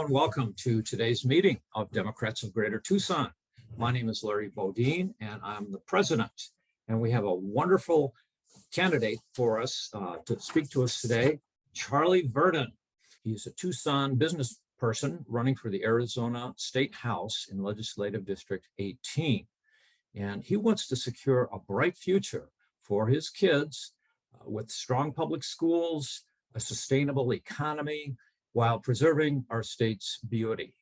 and welcome to today's meeting of Democrats of Greater Tucson. My name is Larry Bodine, and I'm the president. And we have a wonderful candidate for us to speak to us today, Charlie Verdin. He's a Tucson business person running for the Arizona State House in Legislative District 18. And he wants to secure a bright future for his kids with strong public schools, a sustainable economy, while preserving our state's beauty.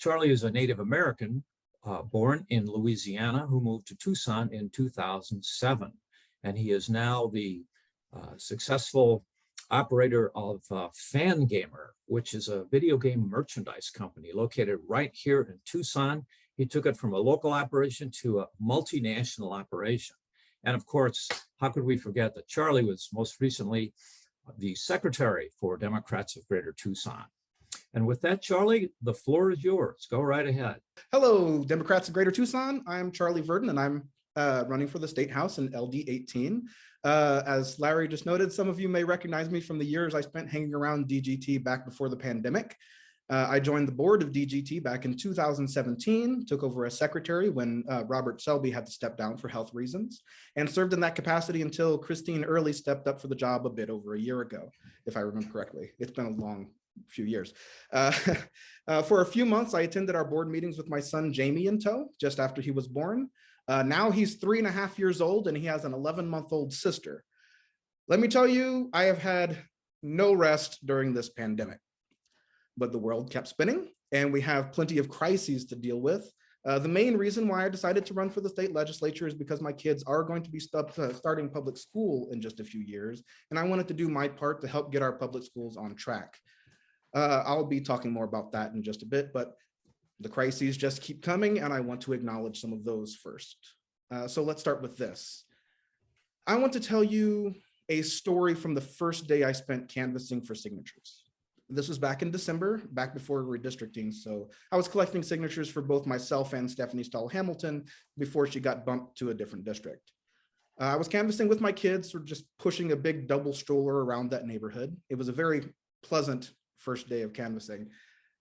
Charlie is a Native American born in Louisiana who moved to Tucson in 2007. And he is now the successful operator of Fangamer, which is a video game merchandise company located right here in Tucson. He took it from a local operation to a multinational operation. And of course, how could we forget that Charlie was most recently the secretary for Democrats of Greater Tucson. And with that, Charlie, the floor is yours. Go right ahead. Hello, Democrats of Greater Tucson. I'm Charlie Verdin, and I'm running for the State House in LD 18. As Larry just noted, some of you may recognize me from the years I spent hanging around DGT back before the pandemic. I joined the board of DGT back in 2017, took over as secretary when Robert Selby had to step down for health reasons, and served in that capacity until Christine Early stepped up for the job a bit over a year ago, if I remember correctly. It's been a long few years. For a few months, I attended our board meetings with my son, Jamie, in tow, just after he was born. Now he's 3.5 years old, and he has an 11-month-old sister. Let me tell you, I have had no rest during this pandemic. But the world kept spinning, and we have plenty of crises to deal with. The main reason why I decided to run for the state legislature is because my kids are going to be starting public school in just a few years, and I wanted to do my part to help get our public schools on track. I'll be talking more about that in just a bit, but the crises just keep coming, and I want to acknowledge some of those first. So let's start with this. I want to tell you a story from the first day I spent canvassing for signatures. This was back in December, back before redistricting. So I was collecting signatures for both myself and Stephanie Stahl-Hamilton before she got bumped to a different district. I was canvassing with my kids, or just pushing a big double stroller around that neighborhood. It was a very pleasant first day of canvassing.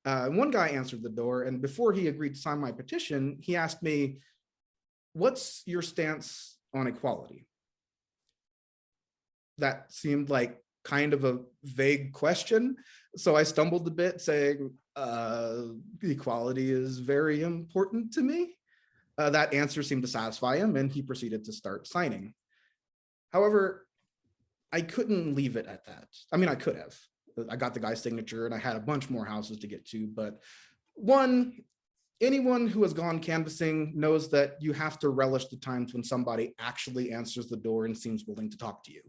One guy answered the door, and before he agreed to sign my petition, he asked me, "What's your stance on equality?" That seemed like kind of a vague question. So I stumbled a bit saying, equality is very important to me. That answer seemed to satisfy him, and he proceeded to start signing. However, I couldn't leave it at that. I mean, I could have. I got the guy's signature and I had a bunch more houses to get to, but anyone who has gone canvassing knows that you have to relish the times when somebody actually answers the door and seems willing to talk to you.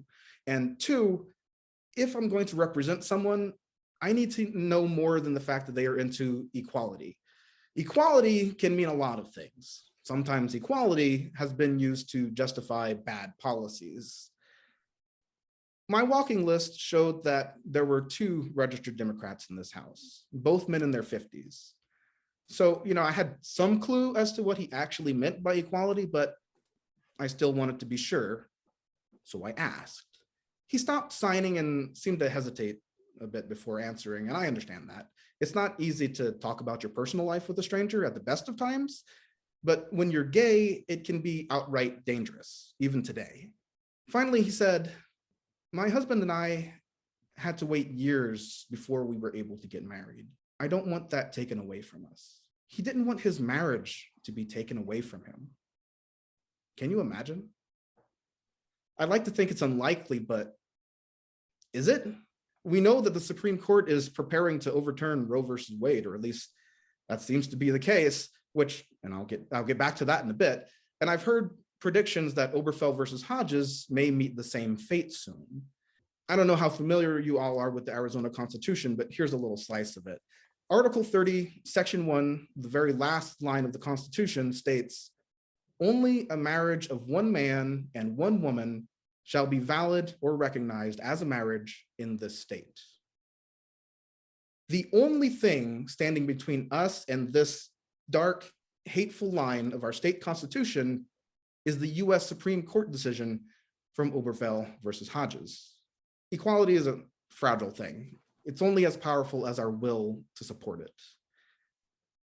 And two, if I'm going to represent someone, I need to know more than the fact that they are into equality. Equality can mean a lot of things. Sometimes equality has been used to justify bad policies. My walking list showed that there were 2 registered Democrats in this House, both men in their 50s. So, I had some clue as to what he actually meant by equality, but I still wanted to be sure. So I asked. He stopped signing and seemed to hesitate a bit before answering, and I understand that. It's not easy to talk about your personal life with a stranger at the best of times, but when you're gay, it can be outright dangerous, even today. Finally, he said, "My husband and I had to wait years before we were able to get married. I don't want that taken away from us." He didn't want his marriage to be taken away from him. Can you imagine? I'd like to think it's unlikely, but is it? We know that the Supreme Court is preparing to overturn Roe versus Wade, or at least that seems to be the case, and I'll get back to that in a bit. And I've heard predictions that Obergefell versus Hodges may meet the same fate soon. I don't know how familiar you all are with the Arizona Constitution, but here's a little slice of it. Article 30, Section 1, the very last line of the Constitution states, "Only a marriage of one man and one woman shall be valid or recognized as a marriage in this state." The only thing standing between us and this dark, hateful line of our state constitution is the US Supreme Court decision from Obergefell versus Hodges. Equality is a fragile thing. it's only as powerful as our will to support it.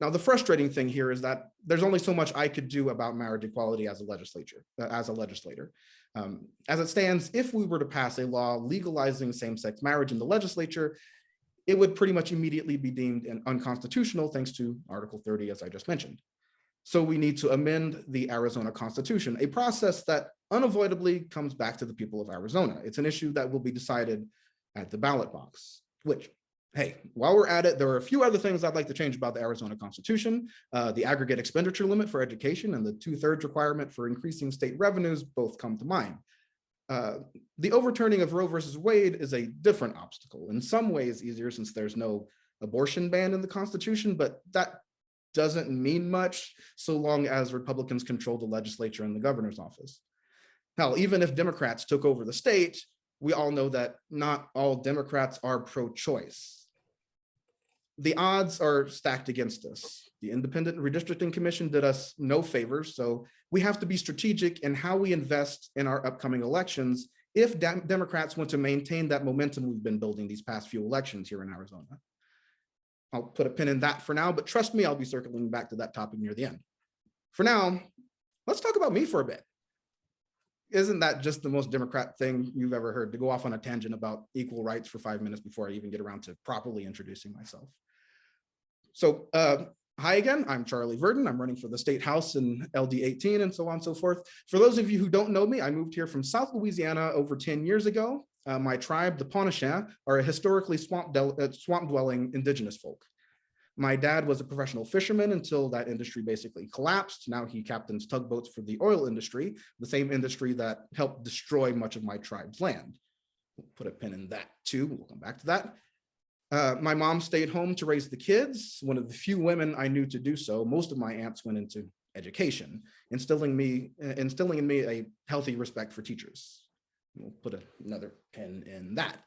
Now, the frustrating thing here is that there's only so much I could do about marriage equality as a legislator. As it stands, if we were to pass a law legalizing same-sex marriage in the legislature, it would pretty much immediately be deemed unconstitutional thanks to Article 30, as I just mentioned. So we need to amend the Arizona Constitution, a process that unavoidably comes back to the people of Arizona. It's an issue that will be decided at the ballot box, which, hey, while we're at it, there are a few other things I'd like to change about the Arizona Constitution. The aggregate expenditure limit for education and the 2/3 requirement for increasing state revenues both come to mind. The overturning of Roe versus Wade is a different obstacle, in some ways easier since there's no abortion ban in the Constitution, but that doesn't mean much so long as Republicans control the legislature and the governor's office. Hell, even if Democrats took over the state, we all know that not all Democrats are pro-choice. The odds are stacked against us. The Independent Redistricting Commission did us no favors, so we have to be strategic in how we invest in our upcoming elections if Democrats want to maintain that momentum we've been building these past few elections here in Arizona. I'll put a pin in that for now, but trust me, I'll be circling back to that topic near the end. For now, let's talk about me for a bit. Isn't that just the most Democrat thing you've ever heard, to go off on a tangent about equal rights for 5 minutes before I even get around to properly introducing myself? So hi again, I'm Charlie Verdin. I'm running for the state house in LD 18 and so on and so forth. For those of you who don't know me, I moved here from South Louisiana over 10 years ago. My tribe, the Pontiachat, are a historically swamp-dwelling indigenous folk. My dad was a professional fisherman until that industry basically collapsed. Now he captains tugboats for the oil industry, the same industry that helped destroy much of my tribe's land. We'll put a pin in that too. We'll come back to that. My mom stayed home to raise the kids. One of the few women I knew to do so. Most of my aunts went into education, instilling in me a healthy respect for teachers. We'll put another pin in that.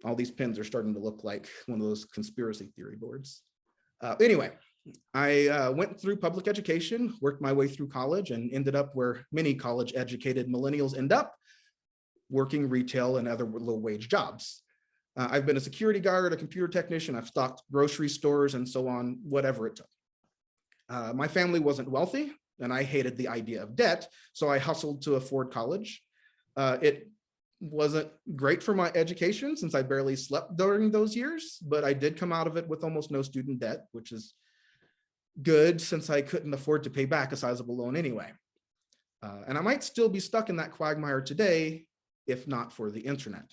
All these pins are starting to look like one of those conspiracy theory boards. Anyway, I went through public education, worked my way through college, and ended up where many college-educated millennials end up, working retail and other low-wage jobs. I've been a security guard, a computer technician, I've stocked grocery stores and so on, whatever it took. My family wasn't wealthy, and I hated the idea of debt, so I hustled to afford college. It wasn't great for my education since I barely slept during those years, but I did come out of it with almost no student debt, which is good since I couldn't afford to pay back a sizable loan anyway. And I might still be stuck in that quagmire today, if not for the internet.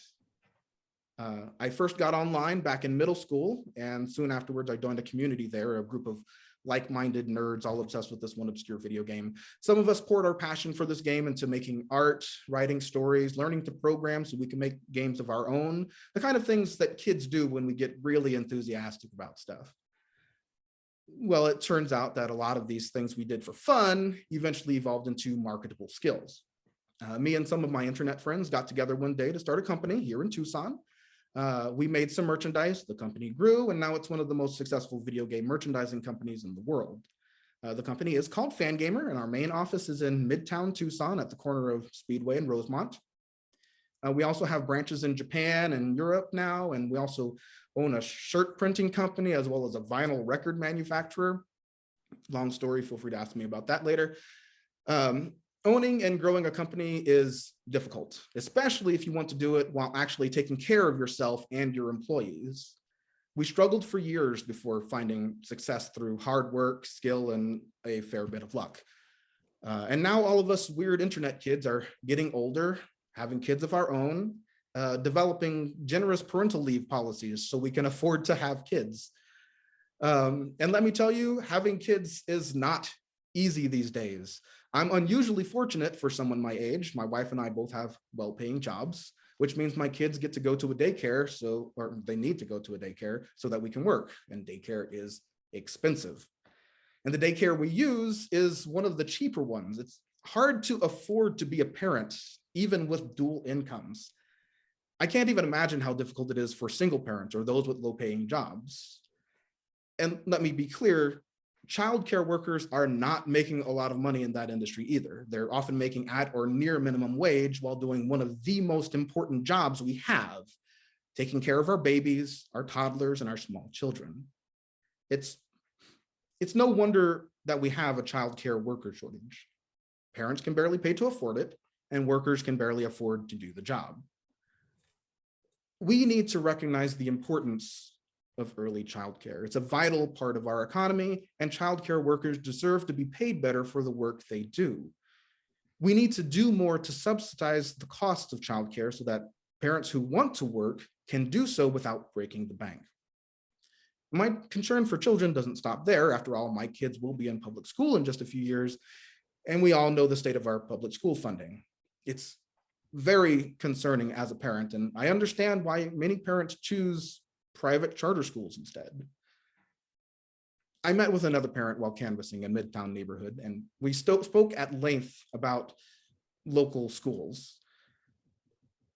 I first got online back in middle school, and soon afterwards I joined a community there, a group of like-minded nerds all obsessed with this one obscure video game. Some of us poured our passion for this game into making art, writing stories, learning to program so we can make games of our own, the kind of things that kids do when we get really enthusiastic about stuff. Well, it turns out that a lot of these things we did for fun eventually evolved into marketable skills. Me and some of my internet friends got together one day to start a company here in Tucson. We made some merchandise, the company grew, and now it's one of the most successful video game merchandising companies in the world. The company is called Fangamer, and our main office is in Midtown Tucson at the corner of Speedway and Rosemont. We also have branches in Japan and Europe now, and we also own a shirt printing company as well as a vinyl record manufacturer. Long story, feel free to ask me about that later. Owning and growing a company is difficult, especially if you want to do it while actually taking care of yourself and your employees. We struggled for years before finding success through hard work, skill, and a fair bit of luck. And now all of us weird internet kids are getting older, having kids of our own, developing generous parental leave policies so we can afford to have kids. And let me tell you, having kids is not easy these days. I'm unusually fortunate for someone my age. My wife and I both have well-paying jobs, which means my kids get to go to a daycare, or they need to go to a daycare so that we can work, and daycare is expensive. And the daycare we use is one of the cheaper ones. It's hard to afford to be a parent, even with dual incomes. I can't even imagine how difficult it is for single parents or those with low-paying jobs. And let me be clear, childcare workers are not making a lot of money in that industry either. They're often making at or near minimum wage while doing one of the most important jobs we have. taking care of our babies, our toddlers, and our small children. It's no wonder that we have a child care worker shortage. Parents can barely pay to afford it, and workers can barely afford to do the job. We need to recognize the importance of early childcare. It's a vital part of our economy, and childcare workers deserve to be paid better for the work they do. We need to do more to subsidize the cost of childcare so that parents who want to work can do so without breaking the bank. My concern for children doesn't stop there. After all, my kids will be in public school in just a few years, and we all know the state of our public school funding. It's very concerning as a parent, and I understand why many parents choose private charter schools instead. I met with another parent while canvassing a Midtown neighborhood, and we spoke at length about local schools.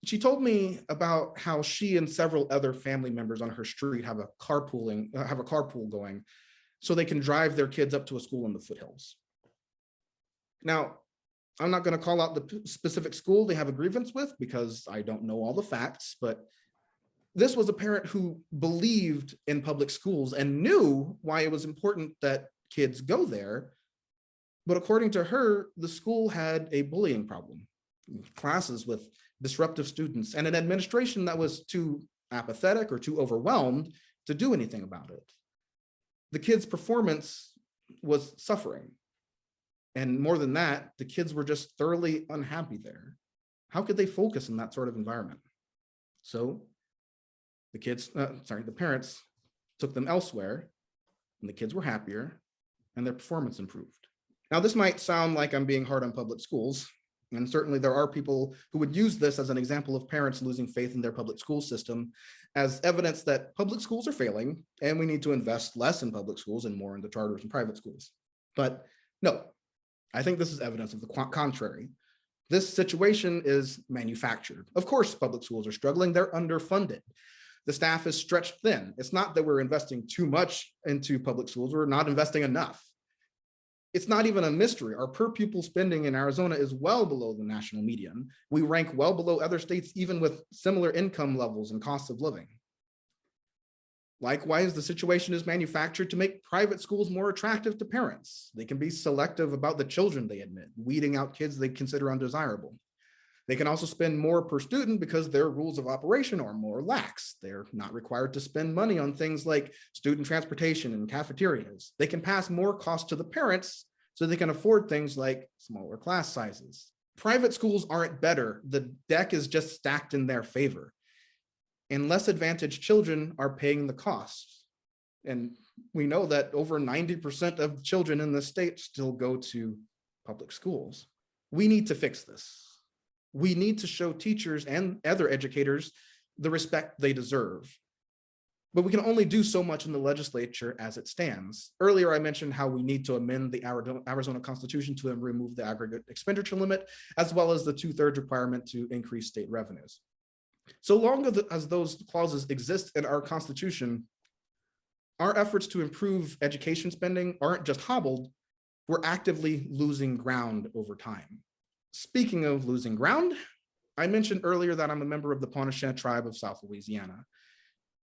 She told me about how she and several other family members on her street have a carpool going so they can drive their kids up to a school in the foothills. Now, I'm not going to call out the specific school they have a grievance with because I don't know all the facts, but this was a parent who believed in public schools and knew why it was important that kids go there. But according to her, the school had a bullying problem, classes with disruptive students, and an administration that was too apathetic or too overwhelmed to do anything about it. The kids' performance was suffering. And more than that, the kids were just thoroughly unhappy there. How could they focus in that sort of environment? So the parents took them elsewhere, and the kids were happier, and their performance improved. Now, this might sound like I'm being hard on public schools, and certainly there are people who would use this as an example of parents losing faith in their public school system as evidence that public schools are failing, and we need to invest less in public schools and more in the charters and private schools. But no, I think this is evidence of the contrary. This situation is manufactured. Of course, public schools are struggling. They're underfunded. The staff is stretched thin. It's not that we're investing too much into public schools. We're not investing enough. It's not even a mystery. Our per pupil spending in Arizona is well below the national median. We rank well below other states, even with similar income levels and costs of living. Likewise, the situation is manufactured to make private schools more attractive to parents. They can be selective about the children they admit, weeding out kids they consider undesirable. They can also spend more per student because their rules of operation are more lax. They're not required to spend money on things like student transportation and cafeterias. They can pass more cost to the parents so they can afford things like smaller class sizes. Private schools aren't better. The deck is just stacked in their favor. And less advantaged children are paying the cost. And we know that over 90% of children in the state still go to public schools. We need to fix this. We need to show teachers and other educators the respect they deserve. But we can only do so much in the legislature as it stands. Earlier, I mentioned how we need to amend the Arizona Constitution to remove the aggregate expenditure limit, as well as the 2/3 requirement to increase state revenues. So long as those clauses exist in our Constitution, our efforts to improve education spending aren't just hobbled, we're actively losing ground over time. Speaking of losing ground, I mentioned earlier that I'm a member of the Pontotoc tribe of South Louisiana.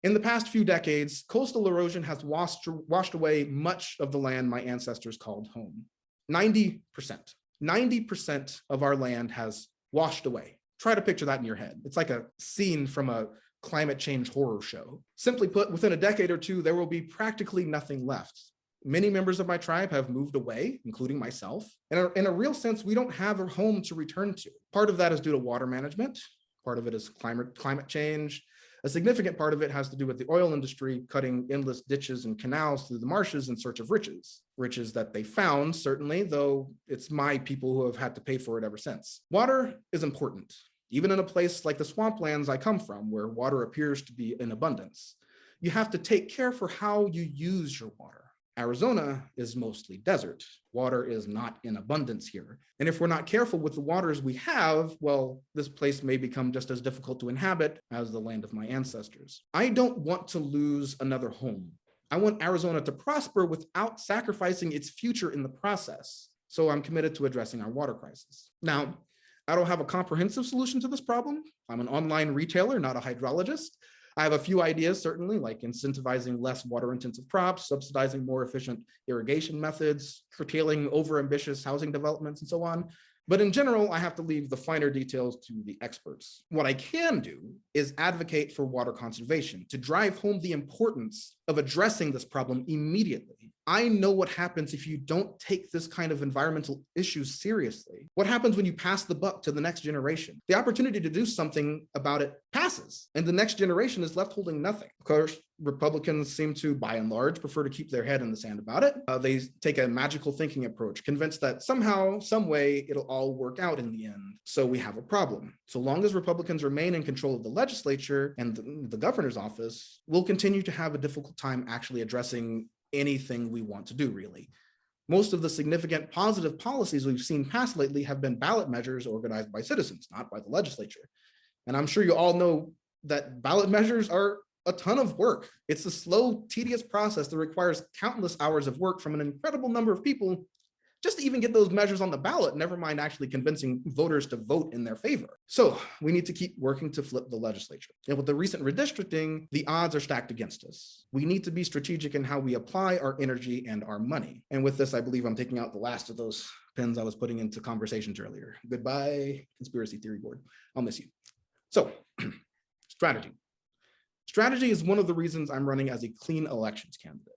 In the past few decades, coastal erosion has washed away much of the land my ancestors called home. 90% of our land has washed away. Try to picture that in your head. It's like a scene from a climate change horror show. Simply put, within a decade or two, there will be practically nothing left. Many members of my tribe have moved away, including myself. And in a real sense, we don't have a home to return to. Part of that is due to water management. Part of it is climate change. A significant part of it has to do with the oil industry cutting endless ditches and canals through the marshes in search of riches that they found, certainly, though it's my people who have had to pay for it ever since. Water is important, even in a place like the swamplands I come from, where water appears to be in abundance. You have to take care for how you use your water. Arizona is mostly desert. Water is not in abundance here. And if we're not careful with the waters we have, well, this place may become just as difficult to inhabit as the land of my ancestors. I don't want to lose another home. I want Arizona to prosper without sacrificing its future in the process. So I'm committed to addressing our water crisis. Now, I don't have a comprehensive solution to this problem. I'm an online retailer, not a hydrologist. I have a few ideas, certainly, like incentivizing less water-intensive crops, subsidizing more efficient irrigation methods, curtailing overambitious housing developments, and so on. But in general, I have to leave the finer details to the experts. What I can do is advocate for water conservation to drive home the importance of addressing this problem immediately. I know what happens if you don't take this kind of environmental issues seriously. What happens when you pass the buck to the next generation? The opportunity to do something about it passes, and the next generation is left holding nothing. Of course, Republicans seem to, by and large, prefer to keep their head in the sand about it. They take a magical thinking approach, convinced that somehow, some way, it'll all work out in the end. So we have a problem. So long as Republicans remain in control of the legislature and the governor's office, we'll continue to have a difficult time actually addressing anything we want to do, really. Most of the significant positive policies we've seen passed lately have been ballot measures organized by citizens, not by the legislature. And I'm sure you all know that ballot measures are a ton of work. It's a slow, tedious process that requires countless hours of work from an incredible number of people just to even get those measures on the ballot, never mind actually convincing voters to vote in their favor. So we need to keep working to flip the legislature. And with the recent redistricting, the odds are stacked against us. We need to be strategic in how we apply our energy and our money. And with this, I believe I'm taking out the last of those pins I was putting into conversations earlier. Goodbye, conspiracy theory board. I'll miss you. So, strategy. Strategy is one of the reasons I'm running as a clean elections candidate.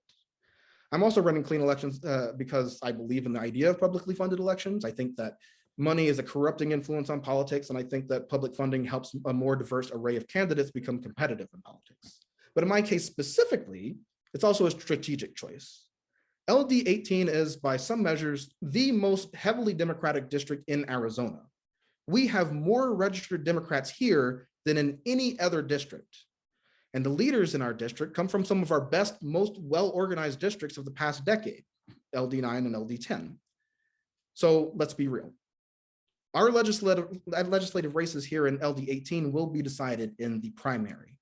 I'm also running clean elections because I believe in the idea of publicly funded elections. I think that money is a corrupting influence on politics, and I think that public funding helps a more diverse array of candidates become competitive in politics. But in my case specifically, it's also a strategic choice. LD 18 is, by some measures, the most heavily Democratic district in Arizona. We have more registered Democrats here than in any other district. And the leaders in our district come from some of our best, most well-organized districts of the past decade, LD9 and LD10. So let's be real. Our legislative races here in LD18 will be decided in the primary.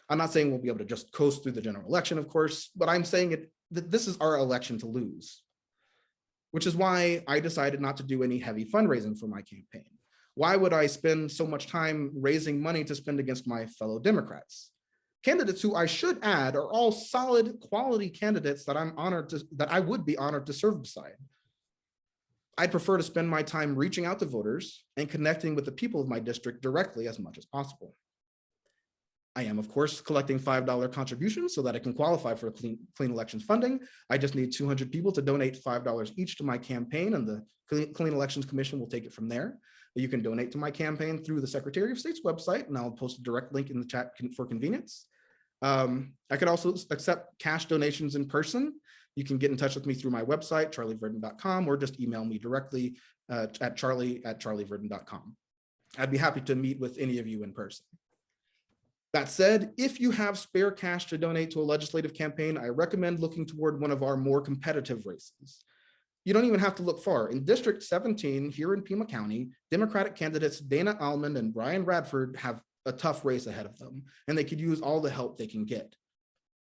I'm not saying we'll be able to just coast through the general election, of course, but I'm saying that this is our election to lose, which is why I decided not to do any heavy fundraising for my campaign. Why would I spend so much time raising money to spend against my fellow Democrats? Candidates who, I should add, are all solid, quality candidates that I would be honored to serve beside. I'd prefer to spend my time reaching out to voters and connecting with the people of my district directly as much as possible. I am, of course, collecting $5 contributions so that I can qualify for clean elections funding. I just need 200 people to donate $5 each to my campaign, and the Clean Elections Commission will take it from there. You can donate to my campaign through the Secretary of State's website, and I'll post a direct link in the chat for convenience. I could also accept cash donations in person. You can get in touch with me through my website, charlieverdin.com, or just email me directly at charlie@charlieverdin.com. I'd be happy to meet with any of you in person. That said, if you have spare cash to donate to a legislative campaign, I recommend looking toward one of our more competitive races. You don't even have to look far. In District 17 here in Pima County, Democratic candidates Dana Allman and Brian Radford have a tough race ahead of them, and they could use all the help they can get.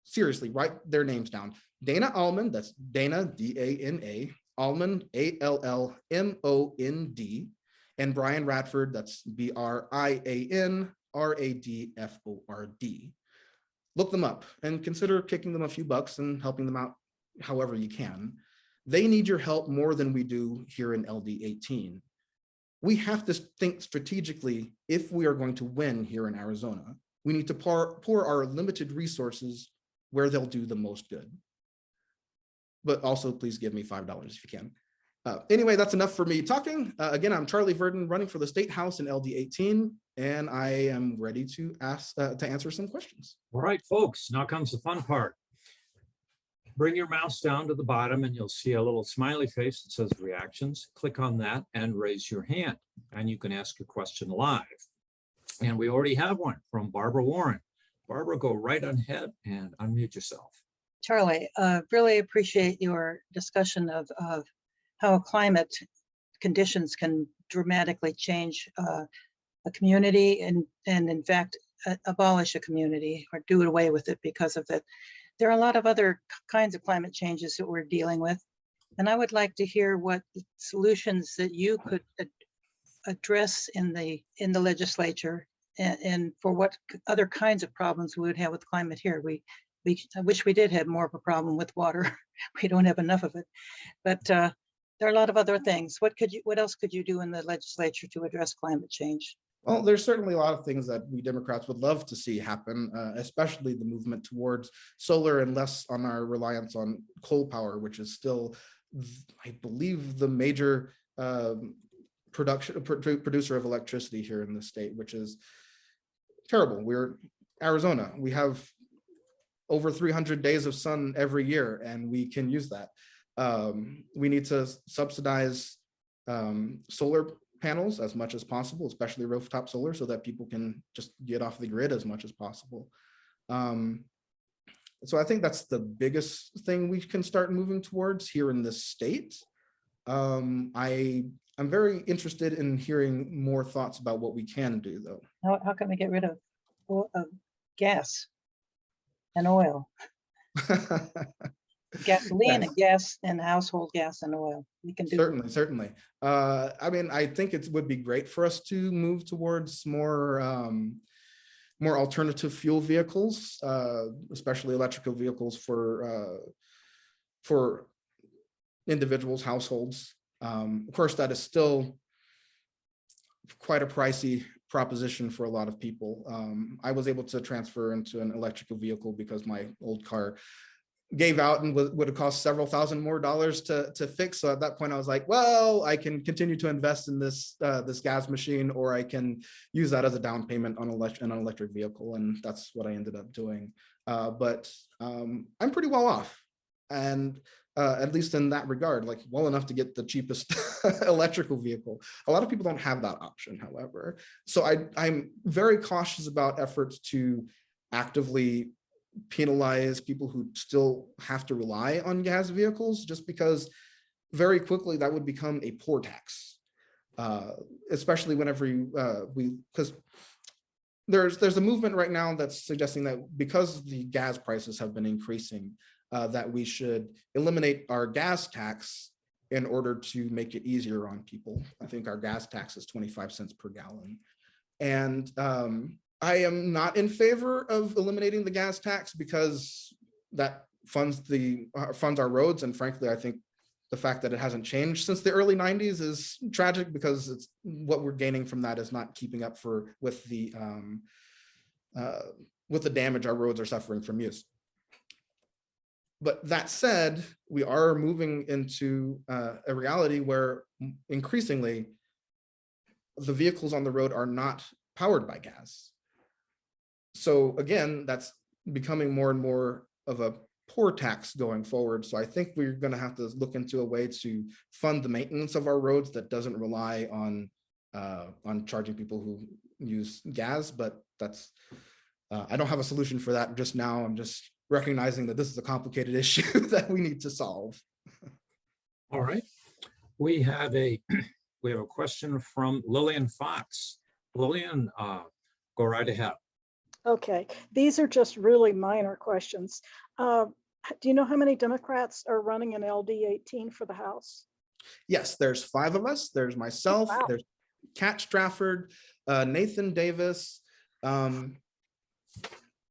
Seriously, write their names down. Dana Allman, that's Dana, D-A-N-A, Allman, A-L-L-M-O-N-D, and Brian Radford, that's B-R-I-A-N-R-A-D-F-O-R-D. Look them up and consider kicking them a few bucks and helping them out however you can. They need your help more than we do here in LD18. We have to think strategically if we are going to win here in Arizona. We need to pour our limited resources where they'll do the most good. But also, please give me $5 if you can. Anyway, that's enough for me talking. Again, I'm Charlie Verdin, running for the State House in LD18, and I am ready to answer some questions. All right, folks, now comes the fun part. Bring your mouse down to the bottom and you'll see a little smiley face that says reactions. Click on that and raise your hand, and you can ask your question live. And we already have one from Barbara Warren. Barbara, go right ahead and unmute yourself. Charlie, really appreciate your discussion of how climate conditions can dramatically change a community and in fact, abolish a community or do away with it because of it. There are a lot of other kinds of climate changes that we're dealing with. And I would like to hear what solutions that you could address in the legislature and for what other kinds of problems we would have with climate here. I wish we did have more of a problem with water. We don't have enough of it, but there are a lot of other things. What else could you do in the legislature to address climate change? Well, there's certainly a lot of things that we Democrats would love to see happen, especially the movement towards solar and less on our reliance on coal power, which is still, I believe, the major producer of electricity here in the state, which is terrible. We're Arizona. We have over 300 days of sun every year, and we can use that. We need to subsidize solar panels as much as possible, especially rooftop solar, so that people can just get off the grid as much as possible. So I think that's the biggest thing we can start moving towards here in this state. I'm very interested in hearing more thoughts about what we can do, though. How can we get rid of gas and oil? Gasoline and gas and household gas and oil. We can do certainly. I mean, I think it would be great for us to move towards more alternative fuel vehicles, especially electrical vehicles for individuals, households. Of course, that is still quite a pricey proposition for a lot of people. I was able to transfer into an electrical vehicle because my old car gave out and would have cost several thousand more dollars to fix. So at that point I was like, well, I can continue to invest in this gas machine, or I can use that as a down payment on an electric vehicle. And that's what I ended up doing. But I'm pretty well off. And at least in that regard, like well enough to get the cheapest electrical vehicle. A lot of people don't have that option, however. So I'm very cautious about efforts to actively penalize people who still have to rely on gas vehicles, just because very quickly that would become a poor tax, especially whenever because there's a movement right now that's suggesting that because the gas prices have been increasing, that we should eliminate our gas tax in order to make it easier on people. I think our gas tax is 25 cents per gallon. And I am not in favor of eliminating the gas tax because that funds our roads. And frankly, I think the fact that it hasn't changed since the early 90s is tragic, because it's what we're gaining from that is not keeping up with the damage our roads are suffering from use. But that said, we are moving into a reality where increasingly the vehicles on the road are not powered by gas. So again, that's becoming more and more of a poor tax going forward. So I think we're going to have to look into a way to fund the maintenance of our roads that doesn't rely on charging people who use gas. But that's I don't have a solution for that just now. I'm just recognizing that this is a complicated issue that we need to solve. All right. We have a question from Lillian Fox. Lillian, go right ahead. Okay, these are just really minor questions. Do you know how many Democrats are running an LD 18 for the House? Yes, there's 5 of us. There's myself, Wow. There's Kat Strafford, Nathan Davis,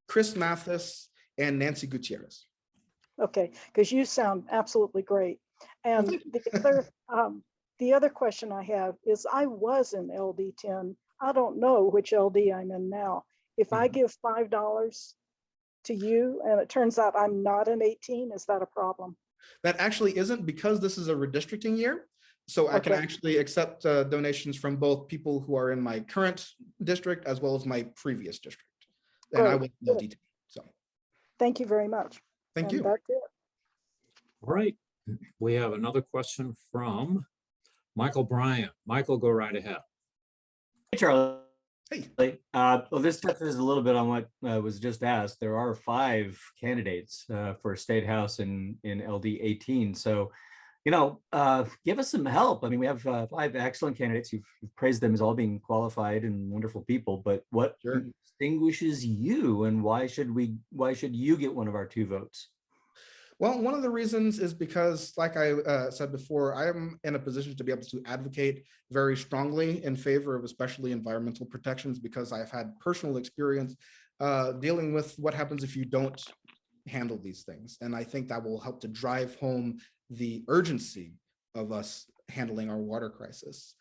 Chris Mathis, and Nancy Gutierrez. Okay, because you sound absolutely great. And the other question I have is, I was in LD 10. I don't know which LD I'm in now. If I give $5 to you and it turns out I'm not an 18, is that a problem? That actually isn't, because this is a redistricting year. So I can actually accept donations from both people who are in my current district as well as my previous district. And I will LD 10. So thank you very much. Thank you. Back to it. All right. We have another question from Michael Bryan. Michael, go right ahead. Hey, Charlie. Hey. Well, this touches a little bit on what was just asked. There are 5 candidates for State House in LD 18. So, give us some help. I mean, we have 5 excellent candidates. You've praised them as all being qualified and wonderful people. But what distinguishes you, and why should you get one of our 2 votes? Well, one of the reasons is because, like I said before, I am in a position to be able to advocate very strongly in favor of especially environmental protections, because I've had personal experience dealing with what happens if you don't handle these things. And I think that will help to drive home the urgency of us handling our water crisis.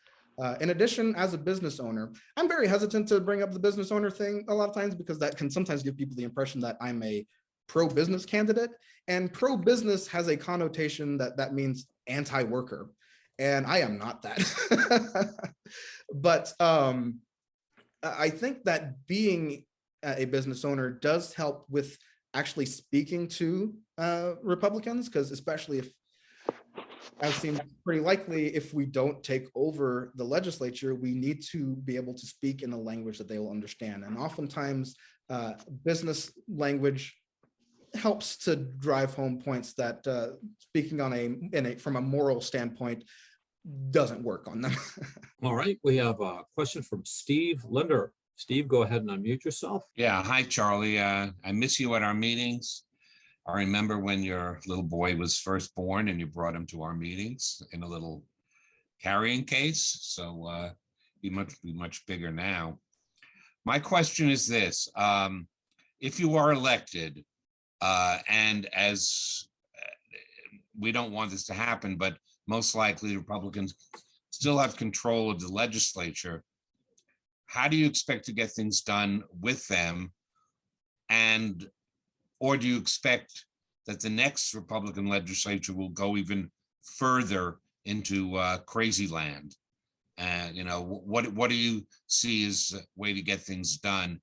In addition, as a business owner, I'm very hesitant to bring up the business owner thing a lot of times, because that can sometimes give people the impression that I'm a pro-business candidate, and pro-business has a connotation that means anti-worker, and I am not that. But I think that being a business owner does help with actually speaking to Republicans, because especially if, as seems pretty likely, if we don't take over the legislature, we need to be able to speak in a language that they will understand. And oftentimes business language helps to drive home points that speaking on from a moral standpoint doesn't work on them. All right, we have a question from Steve Linder. Steve, go ahead and unmute yourself. Yeah, hi, Charlie. I miss you at our meetings. I remember when your little boy was first born and you brought him to our meetings in a little carrying case. So he must be much bigger now. My question is this. If you are elected, and as we don't want this to happen, but most likely Republicans still have control of the legislature, how do you expect to get things done with them? And or do you expect that the next Republican legislature will go even further into crazy land? And what do you see as a way to get things done,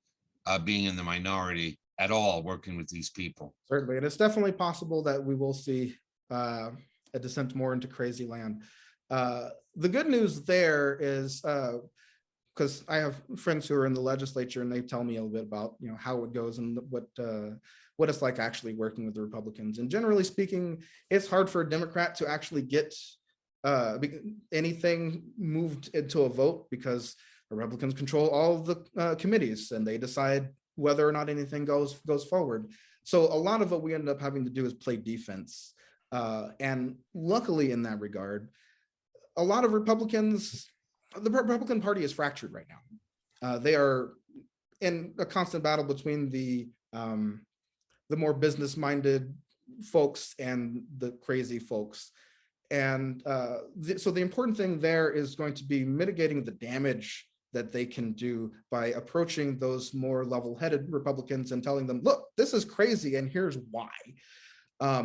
being in the minority at all, working with these people? Certainly, and it's definitely possible that we will see a descent more into crazy land. The good news there is, because I have friends who are in the legislature, and they tell me a little bit about how it goes and what it's like actually working with the Republicans. And generally speaking, it's hard for a Democrat to actually get anything moved into a vote, because the Republicans control all of the committees, and they decide whether or not anything goes forward. So a lot of what we end up having to do is play defense. And luckily in that regard, a lot of Republicans, the Republican Party is fractured right now. They are in a constant battle between the more business-minded folks and the crazy folks. And so the important thing there is going to be mitigating the damage that they can do by approaching those more level-headed Republicans and telling them, look, this is crazy and here's why.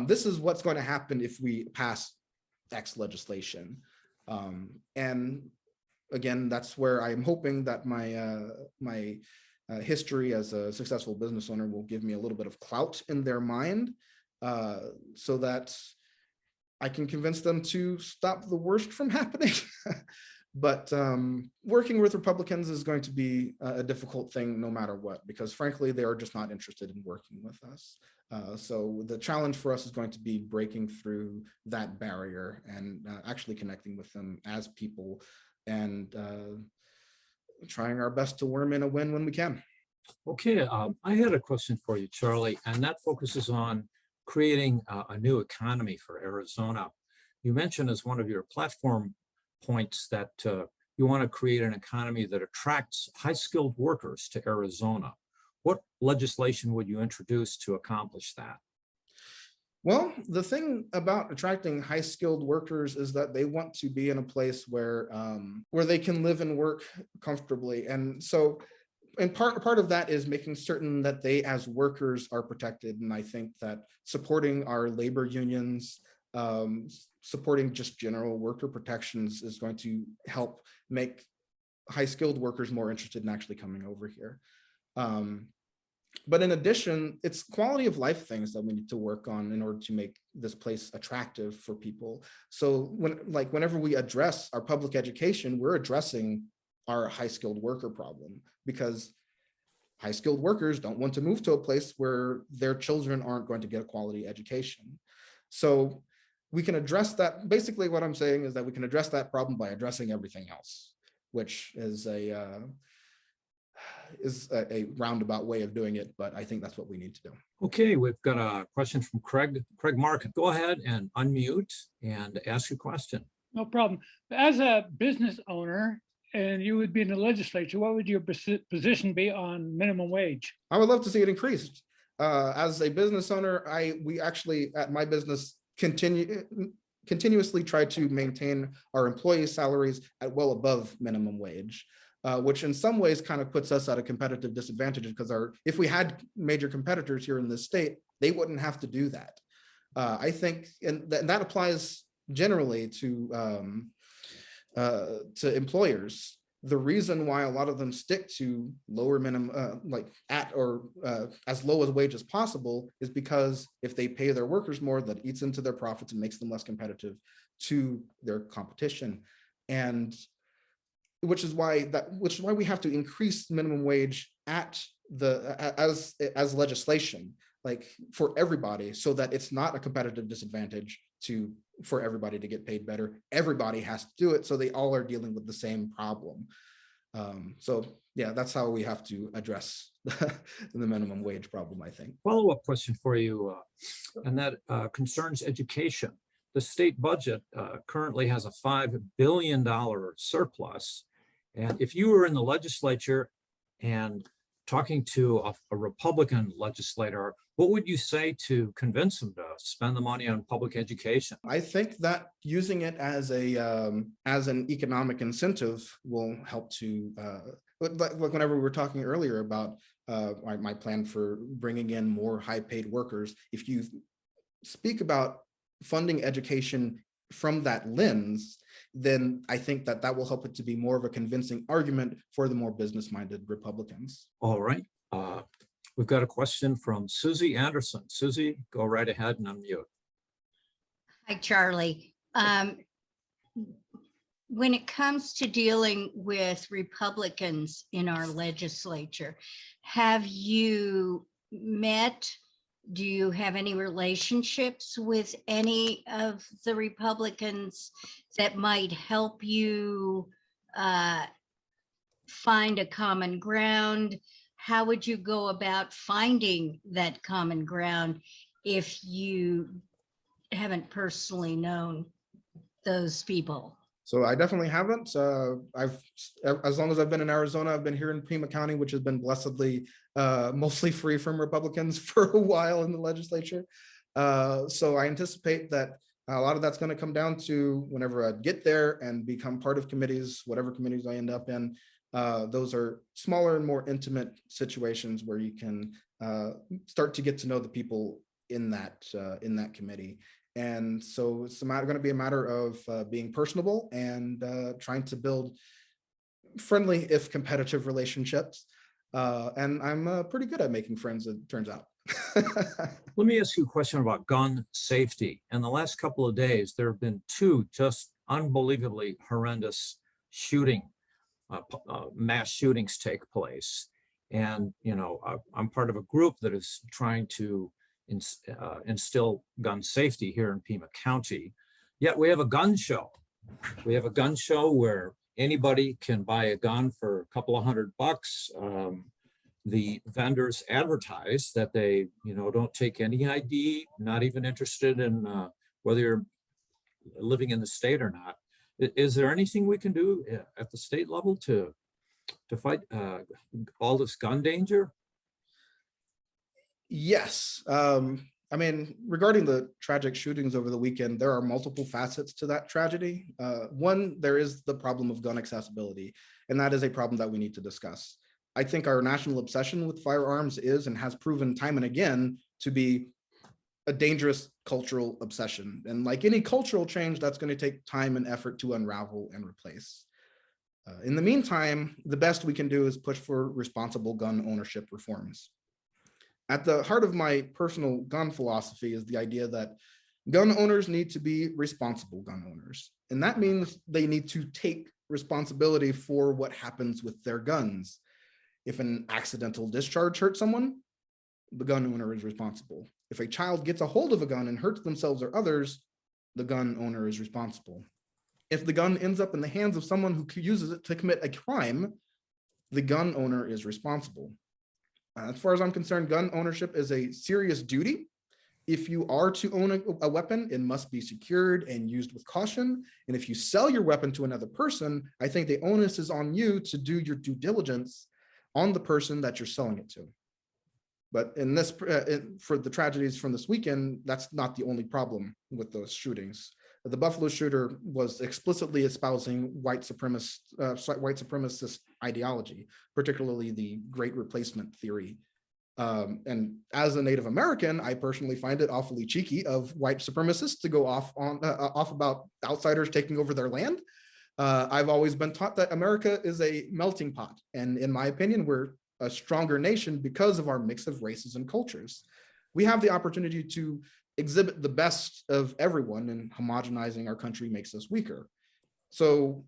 This is what's going to happen if we pass X legislation. And again, that's where I'm hoping that my history as a successful business owner will give me a little bit of clout in their mind, so that I can convince them to stop the worst from happening. But working with Republicans is going to be a difficult thing no matter what, because frankly, they are just not interested in working with us. So the challenge for us is going to be breaking through that barrier and actually connecting with them as people, and trying our best to worm in a win when we can. Okay, I had a question for you, Charlie, and that focuses on creating a new economy for Arizona. You mentioned as one of your platform points that you want to create an economy that attracts high-skilled workers to Arizona. What legislation would you introduce to accomplish that? Well, the thing about attracting high-skilled workers is that they want to be in a place where they can live and work comfortably. And so, and part of that is making certain that they as workers are protected. And I think that supporting our labor unions, supporting just general worker protections is going to help make high-skilled workers more interested in actually coming over here. But in addition, it's quality of life things that we need to work on in order to make this place attractive for people. So whenever we address our public education, we're addressing our high-skilled worker problem, because high-skilled workers don't want to move to a place where their children aren't going to get a quality education. So we can address that. Basically, what I'm saying is that we can address that problem by addressing everything else, which is is a roundabout way of doing it, but I think that's what we need to do. Okay, we've got a question from Craig. Craig Mark, go ahead and unmute and ask your question. No problem. As a business owner, and you would be in the legislature, what would your position be on minimum wage? I would love to see it increased. As a business owner, we actually at my business continuously try to maintain our employees' salaries at well above minimum wage, which in some ways kind of puts us at a competitive disadvantage because if we had major competitors here in this state, they wouldn't have to do that. I think, and that applies generally to employers. The reason why a lot of them stick to lower minimum, like at or as low a wage as possible, is because if they pay their workers more, that eats into their profits and makes them less competitive to their competition. And which is why we have to increase minimum wage as legislation, like for everybody, so that it's not a competitive disadvantage for everybody to get paid better. Everybody has to do it, so they all are dealing with the same problem. So yeah, that's how we have to address the minimum wage problem, I think. Follow-up question for you, and that concerns education. The state budget currently has a $5 billion surplus. And if you were in the legislature and talking to a Republican legislator, what would you say to convince them to spend the money on public education? I think that using it as an economic incentive will help to, like whenever we were talking earlier about my plan for bringing in more high-paid workers, if you speak about funding education from that lens, then I think that will help it to be more of a convincing argument for the more business-minded Republicans. All right. We've got a question from Susie Anderson. Susie, go right ahead and unmute. Hi, Charlie. When it comes to dealing with Republicans in our legislature, have you met? Do you have any relationships with any of the Republicans that might help you find a common ground? How would you go about finding that common ground if you haven't personally known those people? So I definitely haven't. As long as I've been in Arizona, I've been here in Pima County, which has been blessedly mostly free from Republicans for a while in the legislature. So I anticipate that a lot of that's going to come down to whenever I get there and become part of committees, whatever committees I end up in. Those are smaller and more intimate situations where you can start to get to know the people in that committee. And so it's going to be a matter of being personable and trying to build friendly, if competitive, relationships. And I'm pretty good at making friends, it turns out. Let me ask you a question about gun safety. In the last couple of days, there have been two just unbelievably horrendous mass shootings take place. And, you know, I'm part of a group that is trying to instill gun safety here in Pima County. Yet we have a gun show. We have a gun show where anybody can buy a gun for a couple of $100. The vendors advertise that they, you know, don't take any ID, not even interested in whether you're living in the state or not. Is there anything we can do at the state level to fight all this gun danger? Yes. I mean, regarding the tragic shootings over the weekend, there are multiple facets to that tragedy. One, there is the problem of gun accessibility, and that is a problem that we need to discuss. I think our national obsession with firearms is and has proven time and again to be a dangerous cultural obsession. And like any cultural change, that's going to take time and effort to unravel and replace. In the meantime, the best we can do is push for responsible gun ownership reforms. At the heart of my personal gun philosophy is the idea that gun owners need to be responsible gun owners. And that means they need to take responsibility for what happens with their guns. If an accidental discharge hurts someone, the gun owner is responsible. If a child gets a hold of a gun and hurts themselves or others, the gun owner is responsible. If the gun ends up in the hands of someone who uses it to commit a crime, the gun owner is responsible. As far as I'm concerned, gun ownership is a serious duty. If you are to own a weapon, it must be secured and used with caution. And if you sell your weapon to another person, I think the onus is on you to do your due diligence on the person that you're selling it to. But in this, for the tragedies from this weekend, that's not the only problem with those shootings. The Buffalo shooter was explicitly espousing white supremacist ideology, particularly the Great Replacement theory. And as a Native American, I personally find it awfully cheeky of white supremacists to go off about outsiders taking over their land. I've always been taught that America is a melting pot, and in my opinion, we're a stronger nation because of our mix of races and cultures. We have the opportunity to exhibit the best of everyone, and homogenizing our country makes us weaker. So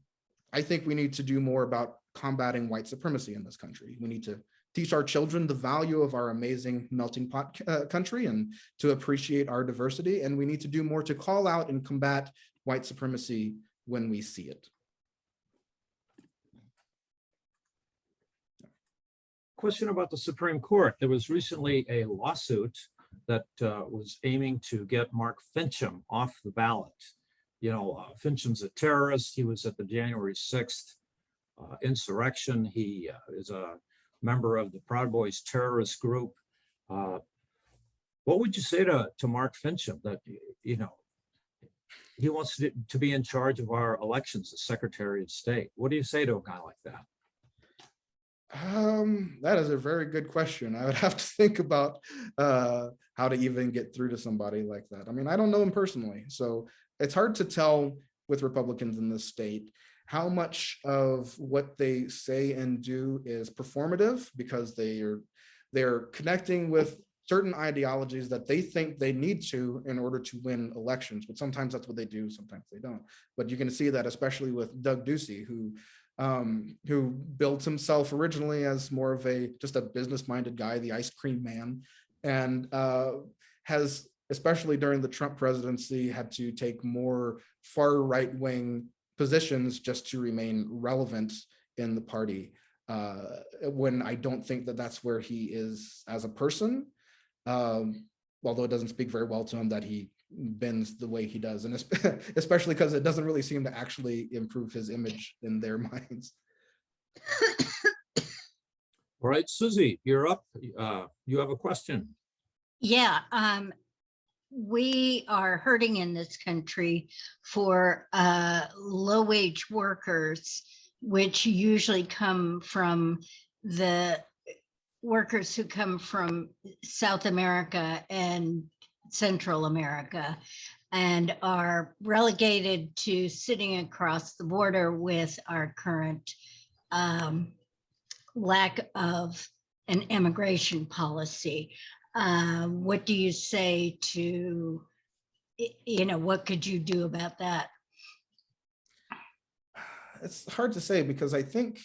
I think we need to do more about combating white supremacy in this country. We need to teach our children the value of our amazing melting pot country and to appreciate our diversity. And we need to do more to call out and combat white supremacy when we see it. Question about the Supreme Court. There was recently a lawsuit that was aiming to get Mark Finchem off the ballot. You know, Finchem's a terrorist. He was at the January 6th insurrection. He is a member of the Proud Boys terrorist group. What would you say to Mark Finchem that, you know, he wants to be in charge of our elections as Secretary of State? What do you say to a guy like that? That is a very good question. I would have to think about how to even get through to somebody like that. I mean, I don't know him personally, so it's hard to tell with Republicans in this state how much of what they say and do is performative because they're connecting with certain ideologies that they think they need to in order to win elections. But sometimes that's what they do, sometimes they don't. But you can see that especially with Doug Ducey, who built himself originally as more of just a business-minded guy, the ice cream man, and has, especially during the Trump presidency, had to take more far right-wing positions just to remain relevant in the party, when I don't think that that's where he is as a person, although it doesn't speak very well to him that he bends the way he does, and especially because it doesn't really seem to actually improve his image in their minds. All right, Susie, you're up. You have a question. Yeah, we are hurting in this country for low-wage workers, which usually come from the workers who come from South America and Central America and are relegated to sitting across the border with our current lack of an immigration policy. What do you say to, you know, what could you do about that? It's hard to say because I think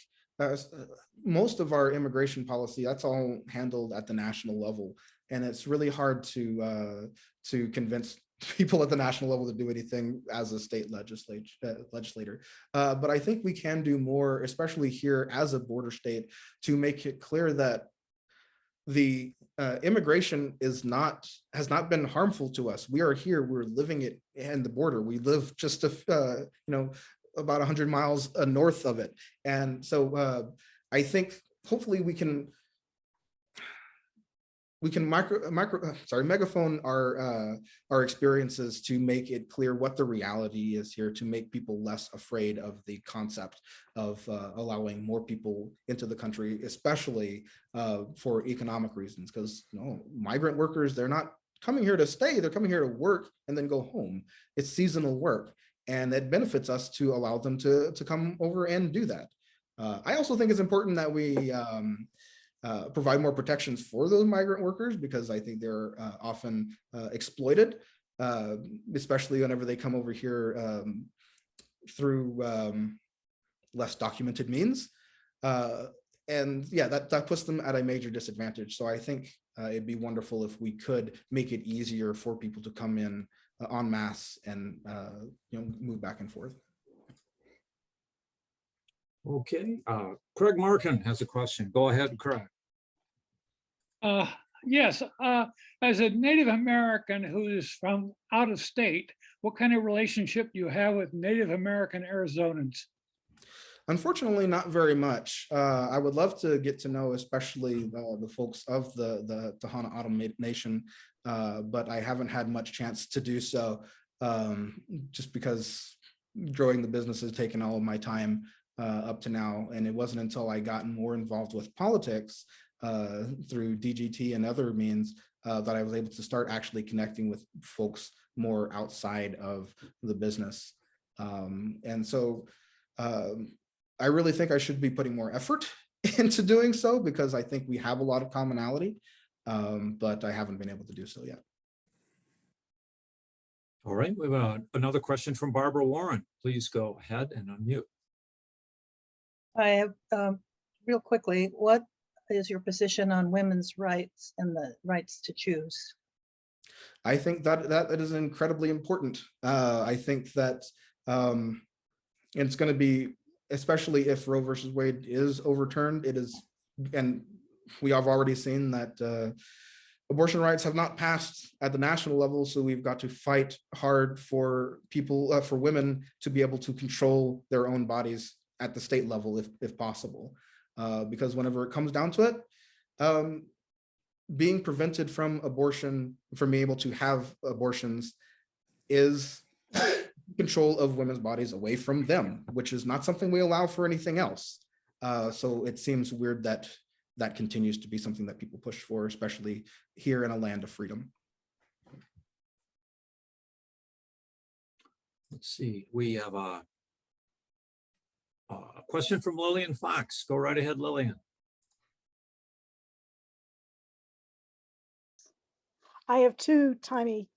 most of our immigration policy, that's all handled at the national level. And it's really hard to convince people at the national level to do anything as a state legislator. But I think we can do more, especially here as a border state, to make it clear that the immigration has not been harmful to us. We are here, we're living it in the border. We live just about 100 miles north of it. And so I think hopefully we can megaphone our experiences to make it clear what the reality is here, to make people less afraid of the concept of allowing more people into the country, especially for economic reasons. Because migrant workers, they're not coming here to stay, they're coming here to work and then go home. It's seasonal work, and it benefits us to allow them to come over and do that. I also think it's important that we provide more protections for those migrant workers, because I think they're often exploited, especially whenever they come over here through less documented means. And yeah, that puts them at a major disadvantage. So I think it'd be wonderful if we could make it easier for people to come in en masse and move back and forth. Okay, Craig Markin has a question. Go ahead, Craig. Yes, as a Native American who is from out of state, what kind of relationship do you have with Native American Arizonans? Unfortunately, not very much. I would love to get to know, especially the folks of the Tohono O'odham Nation, but I haven't had much chance to do so, just because growing the business has taken all of my time up to now. And it wasn't until I got more involved with politics through DGT and other means that I was able to start actually connecting with folks more outside of the business. And so I really think I should be putting more effort into doing so, because I think we have a lot of commonality, but I haven't been able to do so yet. All right, we have another question from Barbara Warren. Please go ahead and unmute. I have, real quickly, what is your position on women's rights and the rights to choose? I think that is incredibly important. I think that it's going to be, especially if Roe versus Wade is overturned, it is, and we have already seen that abortion rights have not passed at the national level, so we've got to fight hard for people, for women to be able to control their own bodies at the state level, if possible. Because whenever it comes down to it, being prevented from abortion, from being able to have abortions, is control of women's bodies away from them, which is not something we allow for anything else. So it seems weird that that continues to be something that people push for, especially here in a land of freedom. Let's see, we have a question from Lillian Fox. Go right ahead, Lillian. I have two tiny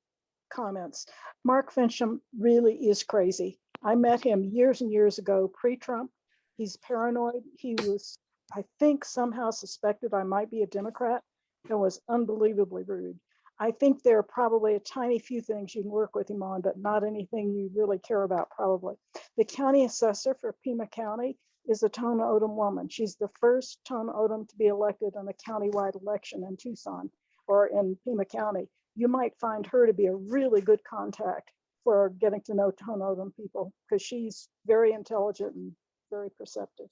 comments. Mark Fincham really is crazy. I met him years and years ago, pre-Trump. He's paranoid. He was, I think, somehow suspected I might be a Democrat and was unbelievably rude. I think there are probably a tiny few things you can work with him on, but not anything you really care about, probably. The county assessor for Pima County is a Tohono O'odham woman. She's the first Tohono O'odham to be elected in a countywide election in Tucson or in Pima County. You might find her to be a really good contact for getting to know Tohono O'odham people, because she's very intelligent and very perceptive.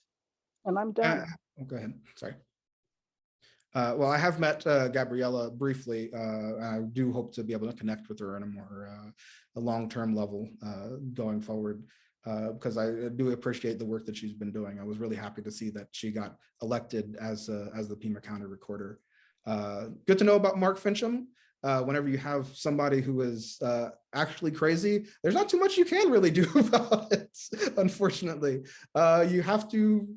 And I'm done. Go ahead, sorry. Well, I have met Gabriella briefly. I do hope to be able to connect with her on a more a long-term level going forward, because I do appreciate the work that she's been doing. I was really happy to see that she got elected as the Pima County Recorder. Good to know about Mark Fincham. Whenever you have somebody who is actually crazy, there's not too much you can really do about it, unfortunately. You have to,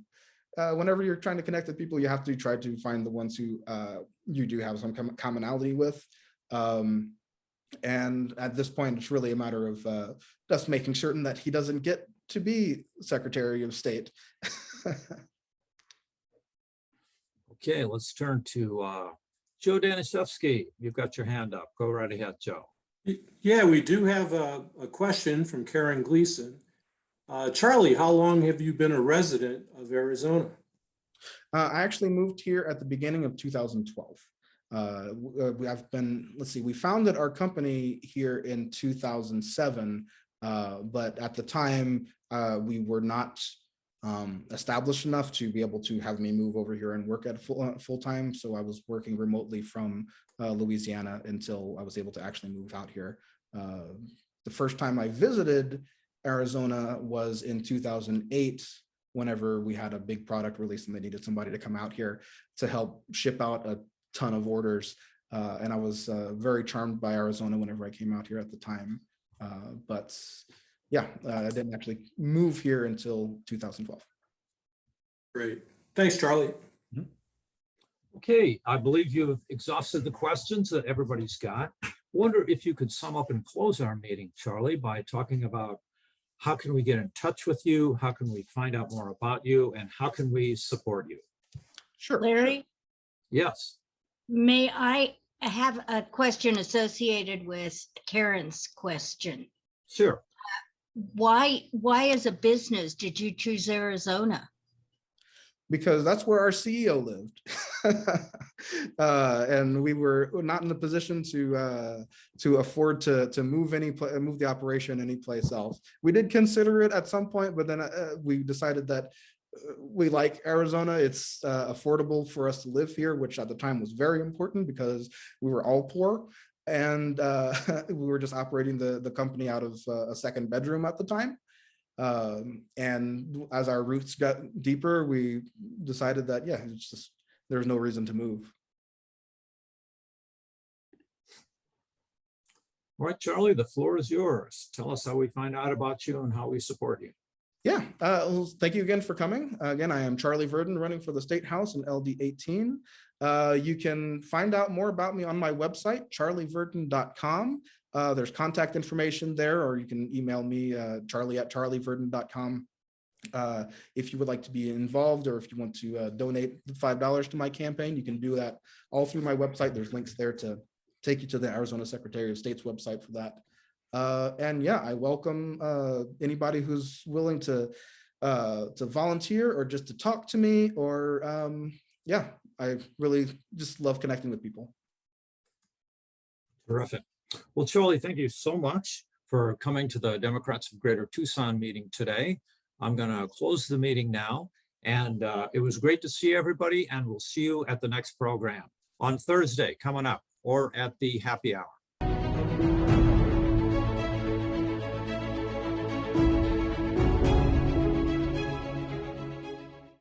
whenever you're trying to connect with people, you have to try to find the ones who you do have some commonality with. And at this point, it's really a matter of just making certain that he doesn't get to be Secretary of State. Okay, let's turn to Joe Danishevsky. You've got your hand up. Go right ahead, Joe. Yeah, we do have a question from Karen Gleason. Charlie, how long have you been a resident of Arizona? I actually moved here at the beginning of 2012. I've been, let's see, we founded our company here in 2007, but at the time we were not established enough to be able to have me move over here and work at full time. So I was working remotely from Louisiana until I was able to actually move out here. The first time I visited Arizona was in 2008, whenever we had a big product release and they needed somebody to come out here to help ship out a ton of orders. And I was very charmed by Arizona whenever I came out here at the time. But yeah, I didn't actually move here until 2012. Great. Thanks, Charlie. Okay, I believe you've exhausted the questions that everybody's got. Wonder if you could sum up and close our meeting, Charlie, by talking about how can we get in touch with you? How can we find out more about you? And how can we support you? Sure. Larry, Yes. may I have a question associated with Karen's question? Sure. Why as a business did you choose Arizona? because that's where our CEO lived. And we were not in the position to afford to move move the operation anyplace else. We did consider it at some point, but then we decided that we like Arizona. It's affordable for us to live here, which at the time was very important because we were all poor. And we were just operating the company out of a second bedroom at the time. And as our roots got deeper, we decided that, yeah, it's just, there's no reason to move. All right, Charlie, the floor is yours. Tell us how we find out about you and how we support you. Yeah, well, thank you again for coming. Again, I am Charlie Verdin, running for the State House in LD 18. You can find out more about me on my website, charlieverdin.com. There's contact information there, or you can email me, charlie@charlieverdin.com. If you would like to be involved, or if you want to donate $5 to my campaign, you can do that all through my website. There's links there to take you to the Arizona Secretary of State's website for that. And yeah, I welcome anybody who's willing to volunteer or just to talk to me, or yeah, I really just love connecting with people. Terrific. Well, Charlie, thank you so much for coming to the Democrats of Greater Tucson meeting today. I'm going to close the meeting now, and it was great to see everybody, and we'll see you at the next program on Thursday coming up, or at the happy hour.